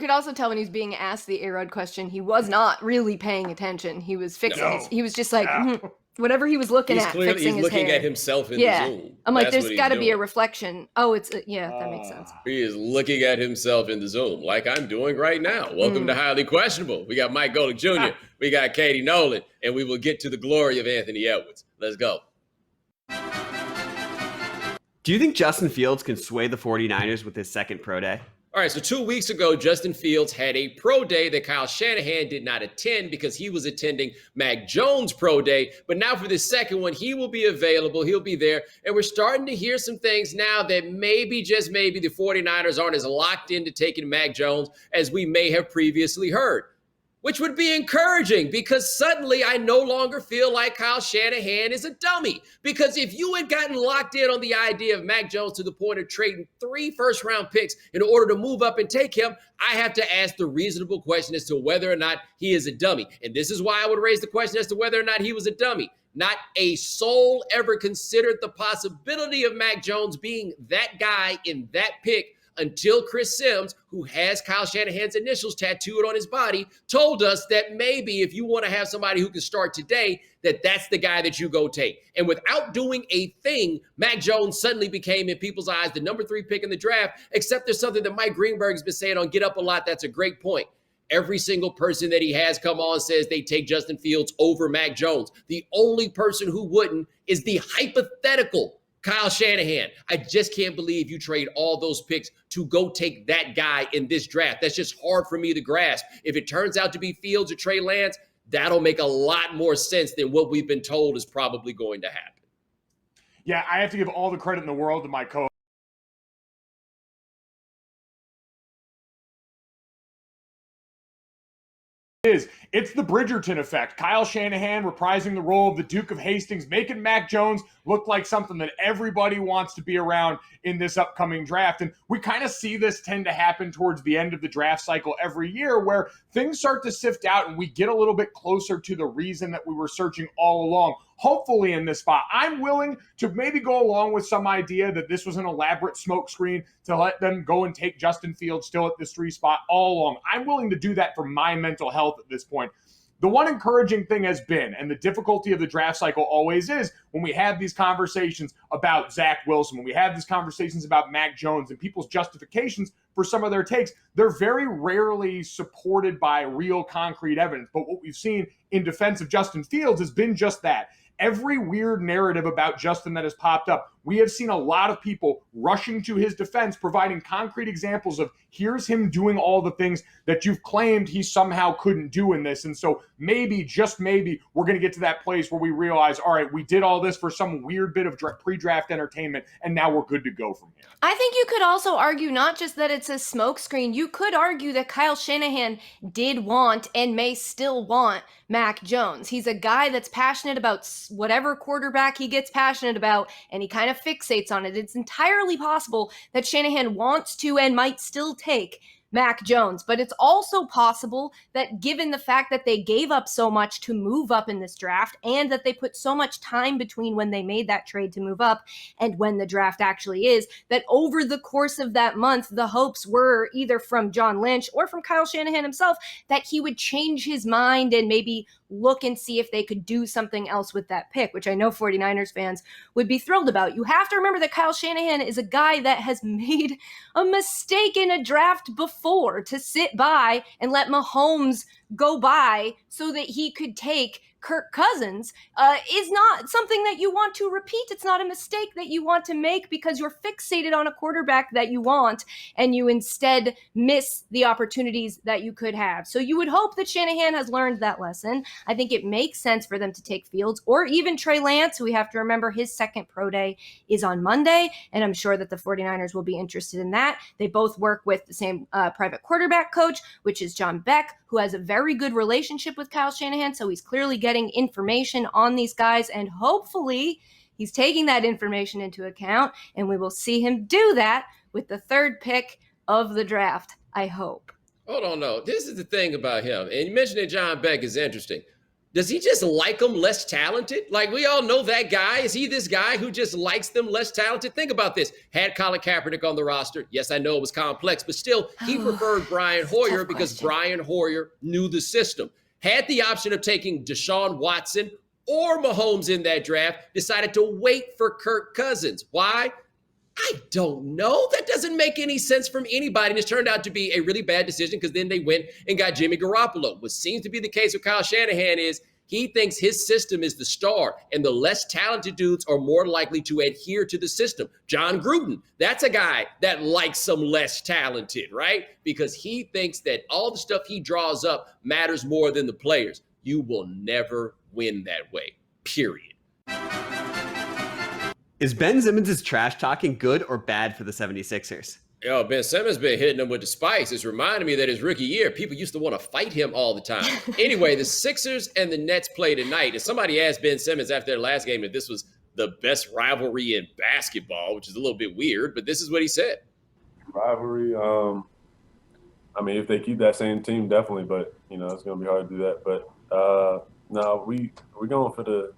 could also tell when he's being asked the A-Rod question, he was not really paying attention. He was fixing he was just like, whatever he was looking He's at, clearly, fixing he's his looking hair. at himself in the Zoom. I'm like, That's there's got to be a reflection. Oh, it's, that makes sense. He is looking at himself in the Zoom like I'm doing right now. Welcome to Highly Questionable. We got Mike Golic Jr., we got Katie Nolan, and we will get to the glory of Anthony Edwards. Let's go. Do you think Justin Fields can sway the 49ers with his second pro day? All right, so 2 weeks ago, Justin Fields had a pro day that Kyle Shanahan did not attend because he was attending Mac Jones' pro day. But now for the second one, he will be available. He'll be there. And we're starting to hear some things now that maybe, just maybe, the 49ers aren't as locked into taking Mac Jones as we may have previously heard, which would be encouraging because suddenly I no longer feel like Kyle Shanahan is a dummy. Because if you had gotten locked in on the idea of Mac Jones to the point of trading 3 first-round picks in order to move up and take him, I have to ask the reasonable question as to whether or not he is a dummy. And this is why I would raise the question as to whether or not he was a dummy. Not a soul ever considered the possibility of Mac Jones being that guy in that pick until Chris Sims, who has Kyle Shanahan's initials tattooed on his body, told us that maybe if you want to have somebody who can start today, that's the guy that you go take. And without doing a thing, Mac Jones suddenly became, in people's eyes, the number 3 pick in the draft, except there's something that Mike Greenberg's been saying on Get Up a lot. That's a great point. Every single person that he has come on says they take Justin Fields over Mac Jones. The only person who wouldn't is the hypothetical Kyle Shanahan. I just can't believe you trade all those picks to go take that guy in this draft. That's just hard for me to grasp. If it turns out to be Fields or Trey Lance, that'll make a lot more sense than what we've been told is probably going to happen. Yeah, I have to give all the credit in the world to my coach. It's the Bridgerton effect. Kyle Shanahan reprising the role of the Duke of Hastings, making Mac Jones look like something that everybody wants to be around in this upcoming draft. And we kind of see this tend to happen towards the end of the draft cycle every year where things start to sift out and we get a little bit closer to the reason that we were searching all along. Hopefully in this spot, I'm willing to maybe go along with some idea that this was an elaborate smokescreen to let them go and take Justin Fields still at this 3 spot all along. I'm willing to do that for my mental health at this point. The one encouraging thing has been, and the difficulty of the draft cycle always is, when we have these conversations about Zach Wilson, when we have these conversations about Mac Jones and people's justifications for some of their takes, they're very rarely supported by real concrete evidence. But what we've seen in defense of Justin Fields has been just that. Every weird narrative about Justin that has popped up, we have seen a lot of people rushing to his defense, providing concrete examples of here's him doing all the things that you've claimed he somehow couldn't do in this. And so maybe, just maybe, we're going to get to that place where we realize, all right, we did all this for some weird bit of pre-draft entertainment, and now we're good to go from here. I think you could also argue not just that it's a smokescreen. You could argue that Kyle Shanahan did want and may still want Mac Jones. He's a guy that's passionate about whatever quarterback he gets passionate about, and he kind of fixates on it. It's entirely possible that Shanahan wants to and might still take Mac Jones, but it's also possible that given the fact that they gave up so much to move up in this draft and that they put so much time between when they made that trade to move up and when the draft actually is, that over the course of that month, the hopes were either from John Lynch or from Kyle Shanahan himself that he would change his mind and maybe look and see if they could do something else with that pick, which I know 49ers fans would be thrilled about. You have to remember that Kyle Shanahan is a guy that has made a mistake in a draft before to sit by and let Mahomes go by so that he could take Kirk Cousins is not something that you want to repeat. It's not a mistake that you want to make because you're fixated on a quarterback that you want and you instead miss the opportunities that you could have. So you would hope that Shanahan has learned that lesson. I think it makes sense for them to take Fields or even Trey Lance, who we have to remember his second pro day is on Monday, and I'm sure that the 49ers will be interested in that. They both work with the same private quarterback coach, which is John Beck, who has a very good relationship with Kyle Shanahan, so he's clearly getting information on these guys, and hopefully he's taking that information into account, and we will see him do that with the 3rd pick of the draft, I hope. Hold on, no. This is the thing about him, and you mentioned that John Beck is interesting. Does he just like them less talented? Like, we all know that guy. Is he this guy who just likes them less talented? Think about this. Had Colin Kaepernick on the roster. Yes, I know it was complex, but still, he preferred Brian Hoyer because Brian Hoyer knew the system. Had the option of taking Deshaun Watson or Mahomes in that draft, decided to wait for Kirk Cousins. Why? I don't know. That doesn't make any sense from anybody. And it's turned out to be a really bad decision because then they went and got Jimmy Garoppolo. What seems to be the case with Kyle Shanahan is he thinks his system is the star, and the less talented dudes are more likely to adhere to the system. John Gruden, that's a guy that likes some less talented, right? Because he thinks that all the stuff he draws up matters more than the players. You will never win that way, period. Is Ben Simmons' trash talking good or bad for the 76ers? Yo, Ben Simmons been hitting him with the spice. It's reminding me that his rookie year, people used to want to fight him all the time. Anyway, the Sixers and the Nets play tonight. And somebody asked Ben Simmons after their last game if this was the best rivalry in basketball, which is a little bit weird, but this is what he said. Rivalry, I mean, if they keep that same team, definitely, but, you know, it's going to be hard to do that. But, no, we're going for the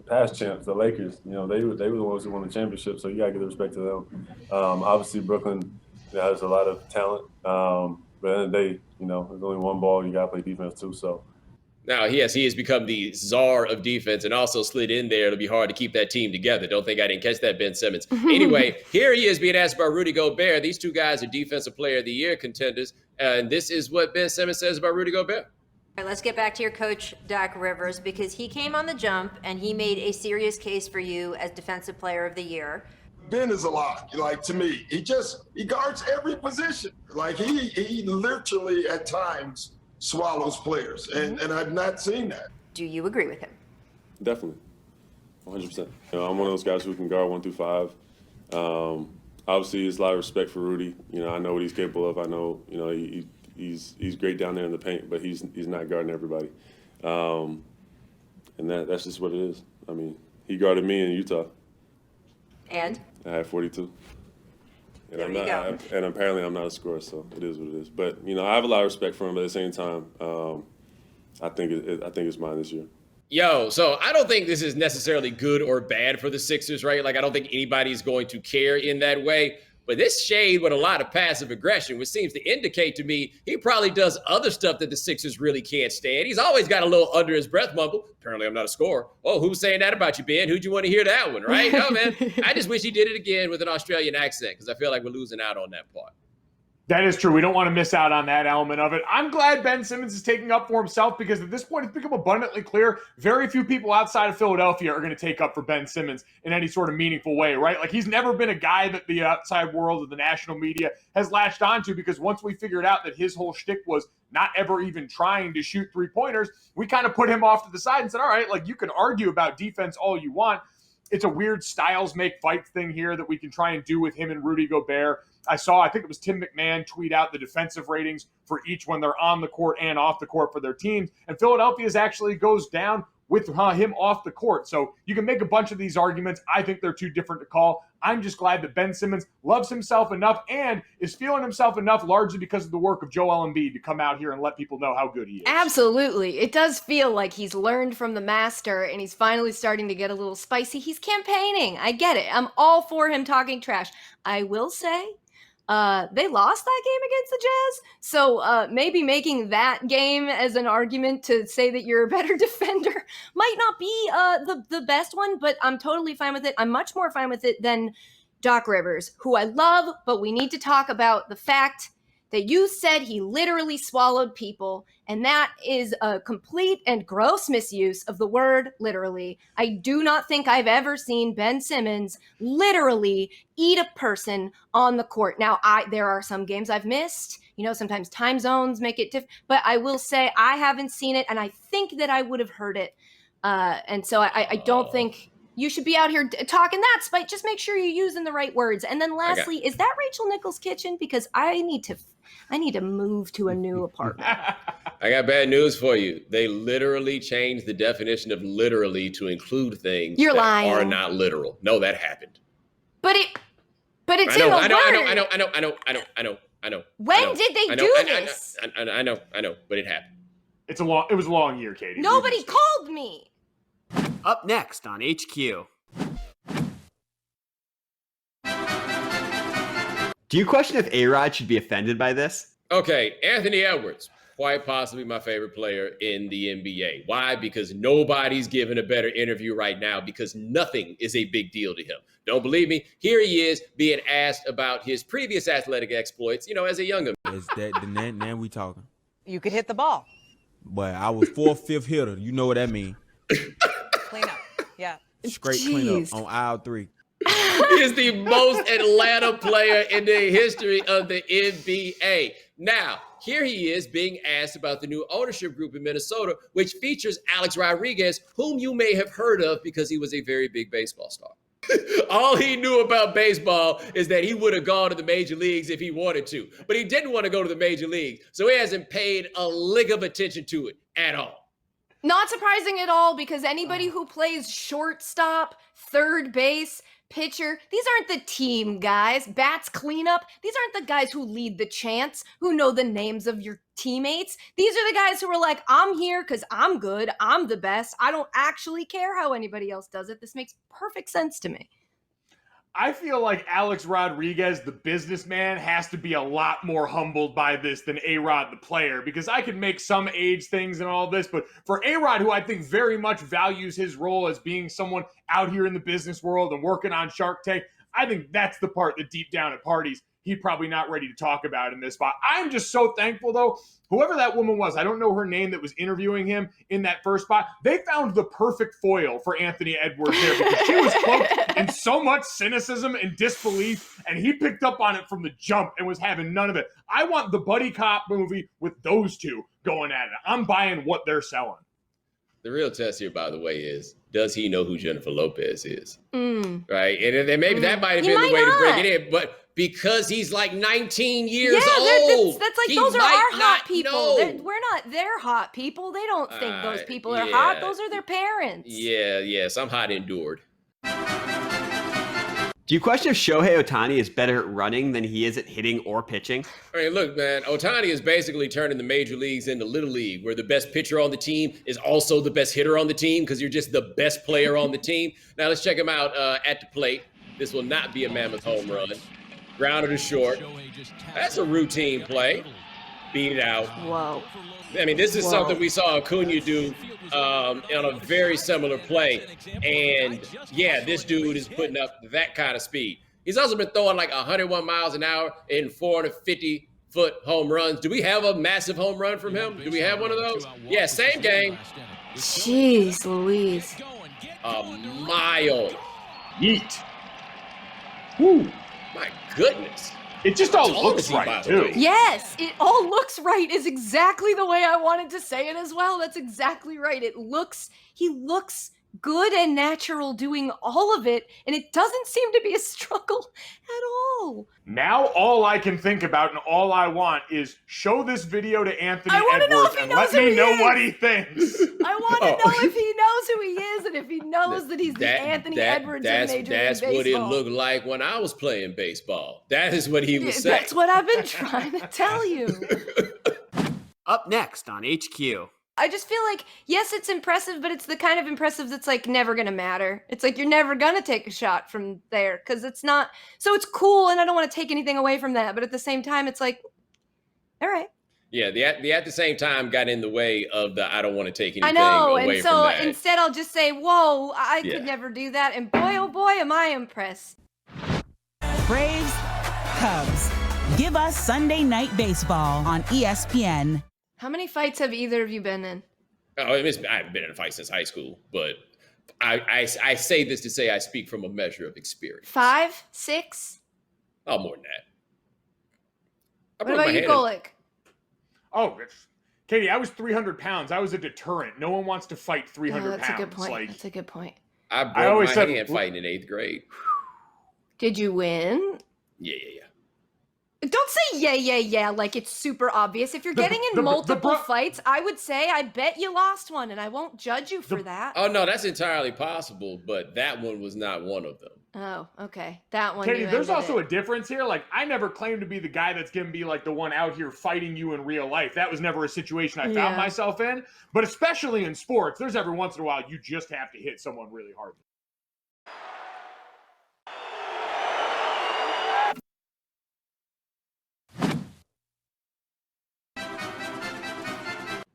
past champs, the Lakers. You know, they were the ones who won the championship, so you got to give the respect to them. Obviously, Brooklyn has a lot of talent, but at the end of the day, you know, there's only one ball. You got to play defense too, so. Now, yes, he has become the czar of defense and also slid in there. It'll be hard to keep that team together. Don't think I didn't catch that, Ben Simmons. Anyway, here he is being asked about Rudy Gobert. These two guys are Defensive Player of the Year contenders, and this is what Ben Simmons says about Rudy Gobert. All right, let's get back to your coach, Doc Rivers, because he came on the jump and he made a serious case for you as Defensive Player of the Year. Ben is a lot. Like, to me, he guards every position. Like, he literally at times swallows players, and I've not seen that. Do you agree with him? Definitely, 100%. You know, I'm one of those guys who can guard 1 through 5. Obviously, there's a lot of respect for Rudy. You know, I know what he's capable of. I know, you know, he's great down there in the paint, but he's not guarding everybody. And that's just what it is. I mean, he guarded me in Utah. And? I had 42. And there apparently I'm not a scorer, so it is what it is. But, you know, I have a lot of respect for him, but at the same time, I think it's mine this year. Yo, so I don't think this is necessarily good or bad for the Sixers, right? Like, I don't think anybody's going to care in that way. But this shade with a lot of passive aggression, which seems to indicate to me he probably does other stuff that the Sixers really can't stand. He's always got a little under his breath mumble. Apparently, I'm not a scorer. Oh, who's saying that about you, Ben? Who'd you want to hear that one, right? No, man. I just wish he did it again with an Australian accent because I feel like we're losing out on that part. That is true. We don't want to miss out on that element of it. I'm glad Ben Simmons is taking up for himself because at this point it's become abundantly clear very few people outside of Philadelphia are going to take up for Ben Simmons in any sort of meaningful way, right? Like, he's never been a guy that the outside world of the national media has latched onto because once we figured out that his whole shtick was not ever even trying to shoot three-pointers, we kind of put him off to the side and said, all right, like, you can argue about defense all you want. It's a weird styles make fights thing here that we can try and do with him and Rudy Gobert. I think it was Tim McMahon tweet out the defensive ratings for each when they're on the court and off the court for their teams. And Philadelphia's actually goes down with him off the court. So you can make a bunch of these arguments. I think they're too different to call. I'm just glad that Ben Simmons loves himself enough and is feeling himself enough largely because of the work of Joel Embiid to come out here and let people know how good he is. Absolutely. It does feel like he's learned from the master and he's finally starting to get a little spicy. He's campaigning. I get it. I'm all for him talking trash. I will say, they lost that game against the Jazz, so maybe making that game as an argument to say that you're a better defender might not be the best one, but I'm totally fine with it. I'm much more fine with it than Doc Rivers, who I love, but we need to talk about the fact that you said he literally swallowed people, and that is a complete and gross misuse of the word literally. I do not think I've ever seen Ben Simmons literally eat a person on the court. Now, there are some games I've missed. You know, sometimes time zones make it different, but I will say I haven't seen it, and I think that I would have heard it. And so I don't think you should be out here talking that spite. Just make sure you're using the right words. And then lastly, is that Rachel Nichols' kitchen? Because I need to move to a new apartment. I got bad news for you. They literally changed the definition of literally to include things You're that lying. are not literal. No, that happened. But it's I know, in the I know, word. I know. When did they do this? I know, but it happened. It was a long year, Katie. Nobody called me. Up next on HQ. Do you question if A-Rod should be offended by this? Okay, Anthony Edwards, quite possibly my favorite player in the NBA. Why? Because nobody's giving a better interview right now because nothing is a big deal to him. Don't believe me? Here he is being asked about his previous athletic exploits, as a younger man. Is that now we talking? You could hit the ball. But I was 4th, 5th hitter. You know what that means. Clean up. Yeah. Straight clean up on aisle 3. He is the most Atlanta player in the history of the NBA. Now, here he is being asked about the new ownership group in Minnesota, which features Alex Rodriguez, whom you may have heard of because he was a very big baseball star. All he knew about baseball is that he would have gone to the major leagues if he wanted to, but he didn't want to go to the major leagues, so he hasn't paid a lick of attention to it at all. Not surprising at all because anybody who plays shortstop, third base, pitcher, these aren't the team guys. Bats cleanup, these aren't the guys who lead the chants, who know the names of your teammates. These are the guys who are like, I'm here because I'm good, I'm the best. I don't actually care how anybody else does it. This makes perfect sense to me. I feel like Alex Rodriguez, the businessman, has to be a lot more humbled by this than A-Rod, the player, because I can make some age things and all this, but for A-Rod, who I think very much values his role as being someone out here in the business world and working on Shark Tank, I think that's the part that deep down at parties, he's probably not ready to talk about in this spot. I'm just so thankful, though, whoever that woman was, I don't know her name, that was interviewing him in that first spot, they found the perfect foil for Anthony Edwards there because she was cloaked in so much cynicism and disbelief, and he picked up on it from the jump and was having none of it. I want the buddy cop movie with those two going at it. I'm buying what they're selling. The real test here, by the way, is does he know who Jennifer Lopez is? Right? And maybe that might have been the way to break it in, but because he's like 19 years old. That's like, those are our hot people. We're not their hot people. They don't think those people are hot. Those are their parents. Yes, I'm hot endured. Do you question if Shohei Ohtani is better at running than he is at hitting or pitching? I mean, look, man, Ohtani is basically turning the major leagues into Little League, where the best pitcher on the team is also the best hitter on the team because you're just the best player on the team. Now, let's check him out at the plate. This will not be a mammoth home run. Grounded to short. That's a routine play. Beat it out. Whoa. I mean, this is something we saw Acuna do on a very similar play. And, yeah, this dude is putting up that kind of speed. He's also been throwing like 101 miles an hour in 450-foot home runs. Do we have a massive home run from him? Do we have one of those? Yeah, same game. Jeez Louise. A mile. Yeet. Woo. My goodness. It just all looks right, too. Yes, it all looks right is exactly the way I wanted to say it as well. That's exactly right. He looks good and natural doing all of it, and it doesn't seem to be a struggle at all. Now all I can think about and all I want is show this video to Anthony Edwards and let me know what he thinks. I want to know if he knows who he is and if he knows that he's the Anthony Edwards of Major League Baseball. That's what it looked like when I was playing baseball. That is what he was saying. That's what I've been trying to tell you. Up next on HQ. I just feel like, yes, it's impressive, but it's the kind of impressive that's like never going to matter. It's like you're never going to take a shot from there because it's not. So it's cool, and I don't want to take anything away from that. But at the same time, it's like, all right. Yeah, the at the same time got in the way of the I don't want to take anything away from that. And so instead I'll just say, whoa, I could never do that. And boy, oh boy, am I impressed. Braves, Cubs. Give us Sunday Night Baseball on ESPN. How many fights have either of you been in? Oh, I haven't been in a fight since high school, but I say this to say I speak from a measure of experience. 5, 6? Oh, more than that. What about you, Golic? Oh, Katie, I was 300 pounds. I was a deterrent. No one wants to fight 300 that's pounds. A good point. That's a good point. I broke my hand fighting in 8th grade. Did you win? Yeah. Don't say yeah, like it's super obvious. If you're getting in multiple fights, I would say I bet you lost one, and I won't judge you for that. Oh, no, that's entirely possible, but that one was not one of them. Oh, okay. That one. Katie, there's also a difference here. Like, I never claimed to be the guy that's going to be like the one out here fighting you in real life. That was never a situation I found myself in. But especially in sports, there's every once in a while you just have to hit someone really hard.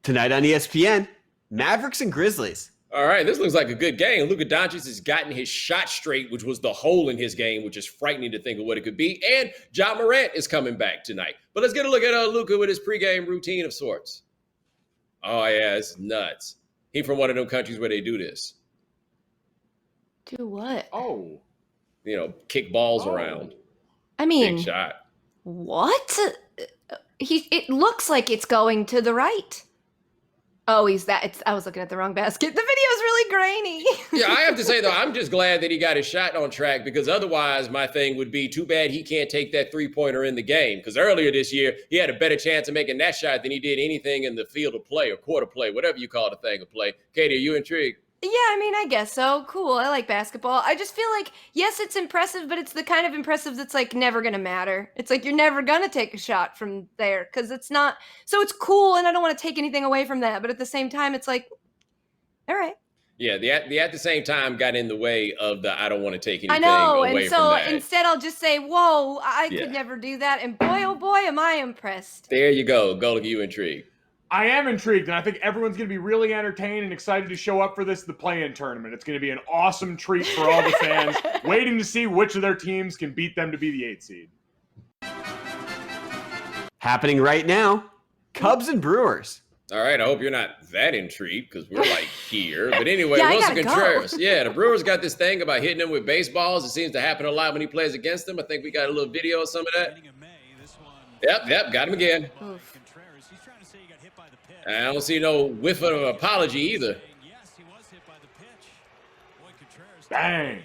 Tonight on ESPN, Mavericks and Grizzlies. All right, this looks like a good game. Luka Doncic has gotten his shot straight, which was the hole in his game, which is frightening to think of what it could be. And Ja Morant is coming back tonight. But let's get a look at Luka with his pregame routine of sorts. Oh, yeah, it's nuts. He from one of them countries where they do this. Do what? Oh. You know, kick balls around. I mean, big shot. What? It looks like it's going to the right. Oh, I was looking at the wrong basket. The video's really grainy. Yeah, I have to say, though, I'm just glad that he got his shot on track, because otherwise my thing would be too bad he can't take that three-pointer in the game, because earlier this year he had a better chance of making that shot than he did anything in the field of play or court of play, whatever you call the thing of play. Katie, are you intrigued? Yeah, I mean, I guess so. Cool. I like basketball. I just feel like, yes, it's impressive, but it's the kind of impressive that's like never going to matter. It's like you're never going to take a shot from there because it's not. So it's cool, and I don't want to take anything away from that. But at the same time, it's like, all right. Yeah, the at the same time got in the way of the I don't want to take anything away away from that. And so instead I'll just say, whoa, I could never do that. And boy, oh boy, am I impressed. There you go. Golic, you intrigued. I am intrigued, and I think everyone's going to be really entertained and excited to show up for this, the play-in tournament. It's going to be an awesome treat for all the fans, waiting to see which of their teams can beat them to be the 8th seed. Happening right now, Cubs and Brewers. All right, I hope you're not that intrigued because we're like here. But anyway, Wilson Contreras. Yeah, the Brewers got this thing about hitting him with baseballs. It seems to happen a lot when he plays against them. I think we got a little video of some of that. Yep, got him again. Oof. I don't see no whiff of an apology either. Bang.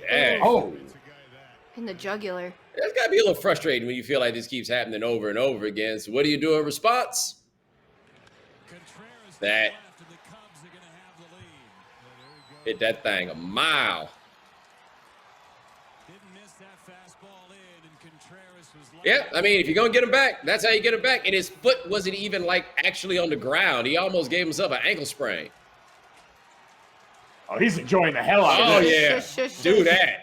Yeah. Oh. In the jugular. It's got to be a little frustrating when you feel like this keeps happening over and over again. So what do you do in response? That. Hit that thing a mile. Yeah, I mean, if you're going to get him back, that's how you get him back. And his foot wasn't even, like, actually on the ground. He almost gave himself an ankle sprain. Oh, he's enjoying the hell out of this. Oh, yeah. Do that.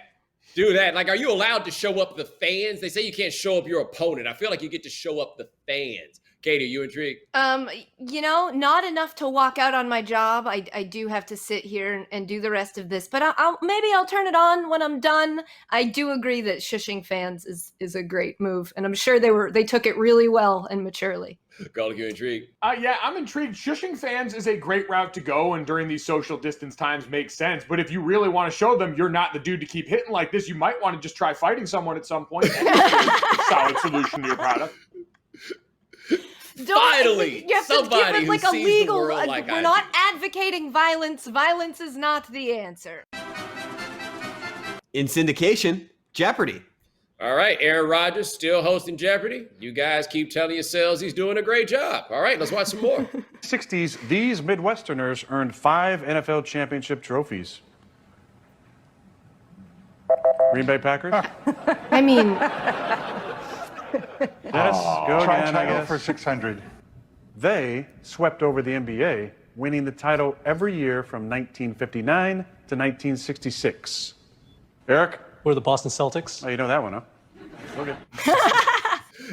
Do that. Like, are you allowed to show up the fans? They say you can't show up your opponent. I feel like you get to show up the fans. Katie, are you intrigued? Not enough to walk out on my job. I do have to sit here and do the rest of this, but maybe I'll turn it on when I'm done. I do agree that shushing fans is a great move, and I'm sure they took it really well and maturely. Golic, you intrigued? Yeah, I'm intrigued. Shushing fans is a great route to go, and during these social distance times makes sense. But if you really want to show them you're not the dude to keep hitting like this, you might want to just try fighting someone at some point. That's a solid solution to your product. Finally, you have somebody to give it like who a sees legal. the world like we're I not do. advocating violence. Violence is not the answer. In syndication, Jeopardy. All right, Aaron Rodgers still hosting Jeopardy. You guys keep telling yourselves he's doing a great job. All right, let's watch some more. 60s, these Midwesterners earned 5 NFL championship trophies. Green Bay Packers? I mean, Dennis, go again, I guess. For 600. They swept over the NBA, winning the title every year from 1959 to 1966. Eric? We're the Boston Celtics. Oh, you know that one, huh? Okay.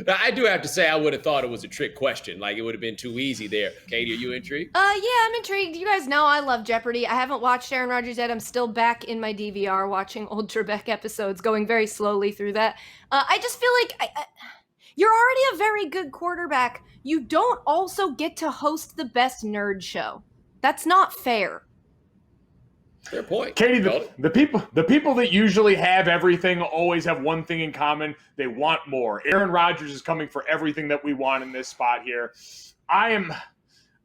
Now, I do have to say I would have thought it was a trick question. Like, it would have been too easy there. Katie, are you intrigued? yeah, I'm intrigued. You guys know I love Jeopardy. I haven't watched Aaron Rodgers yet. I'm still back in my DVR watching old Trebek episodes, going very slowly through that. I just feel like you're already a very good quarterback. You don't also get to host the best nerd show. That's not fair. Fair point. Katie, the people that usually have everything always have one thing in common. They want more. Aaron Rodgers is coming for everything that we want in this spot here. I'm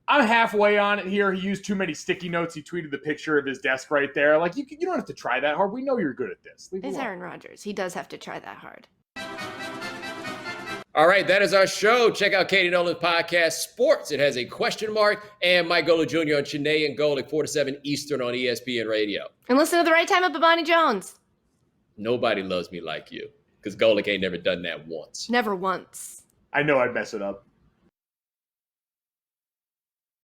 halfway on it here. He used too many sticky notes. He tweeted the picture of his desk right there. Like, you don't have to try that hard. We know you're good at this. It's Aaron Rodgers. He does have to try that hard. All right, that is our show. Check out Katie Nolan's podcast, Sports. It has a question mark. And Mike Golic Jr. on Shanae and Golic, 4 to 7 Eastern on ESPN Radio. And listen to the right time of Bomani Jones. Nobody loves me like you, because Golic ain't never done that once. Never once. I know I'd mess it up.